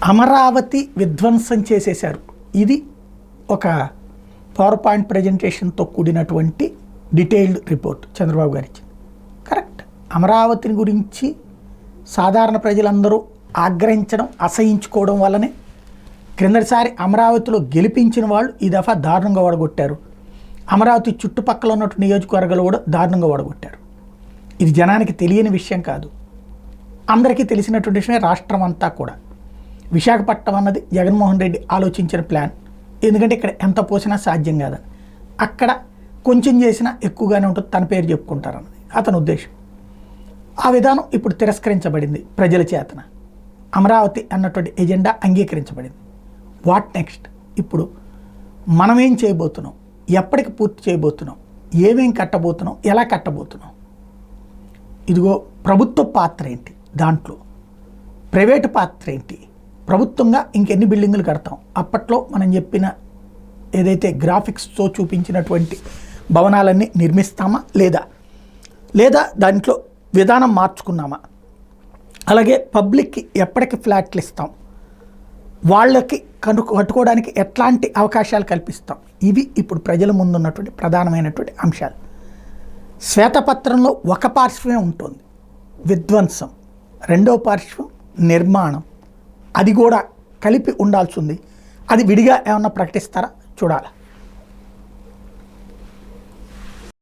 అమరావతి విధ్వంసం చేసేశారు. ఇది ఒక పవర్ పాయింట్ ప్రజెంటేషన్తో కూడినటువంటి డీటెయిల్డ్ రిపోర్ట్ చంద్రబాబు గారు ఇచ్చింది. కరెక్ట్. అమరావతిని గురించి సాధారణ ప్రజలందరూ ఆగ్రహించడం, అసహించుకోవడం వల్లనే క్రిందటిసారి అమరావతిలో గెలిపించిన వాళ్ళు ఈ దఫా దారుణంగా ఓడగొట్టారు. అమరావతి చుట్టుపక్కల ఉన్నటువంటి నియోజకవర్గాలు కూడా దారుణంగా ఓడగొట్టారు. ఇది జనానికి తెలియని విషయం కాదు, అందరికీ తెలిసినటువంటి విషయమే. రాష్ట్రం అంతా కూడా విశాఖపట్నం అన్నది జగన్మోహన్ రెడ్డి ఆలోచించిన ప్లాన్. ఎందుకంటే ఇక్కడ ఎంత పోసినా సాధ్యం కాదని, అక్కడ కొంచెం చేసినా ఎక్కువగానే ఉంటుంది, తన పేరు చెప్పుకుంటారన్నది అతని ఉద్దేశం. ఆ విధానం ఇప్పుడు తిరస్కరించబడింది ప్రజల చేతన. అమరావతి అన్నటువంటి ఎజెండా అంగీకరించబడింది. What next? ఇప్పుడు మనం ఏం చేయబోతున్నాం, ఎప్పటికి పూర్తి చేయబోతున్నాం, ఏమేం కట్టబోతున్నాం, ఎలా కట్టబోతున్నాం? ఇదిగో ప్రభుత్వ పాత్ర ఏంటి, దాంట్లో ప్రైవేటు పాత్ర ఏంటి, ప్రభుత్వంగా ఇంకెన్ని బిల్డింగులు కడతాం, అప్పట్లో మనం చెప్పిన ఏదైతే గ్రాఫిక్స్తో చూపించినటువంటి భవనాలన్నీ నిర్మిస్తామా లేదా దాంట్లో విధానం మార్చుకున్నామా, అలాగే పబ్లిక్కి ఎప్పటికి ఫ్లాట్లు ఇస్తాం, వాళ్ళకి కట్టుకోవడానికి ఎట్లాంటి అవకాశాలు కల్పిస్తాం, ఇవి ఇప్పుడు ప్రజల ముందున్నటువంటి ప్రధానమైనటువంటి అంశాలు. శ్వేతపత్రంలో ఒక పార్శ్వమే ఉంటుంది విధ్వంసం, రెండో పార్శ్వం నిర్మాణం. అది కూడా కలిపి ఉండాల్సి ఉంది. అది విడిగా ఏమన్నా ప్రకటిస్తారా చూడాలి.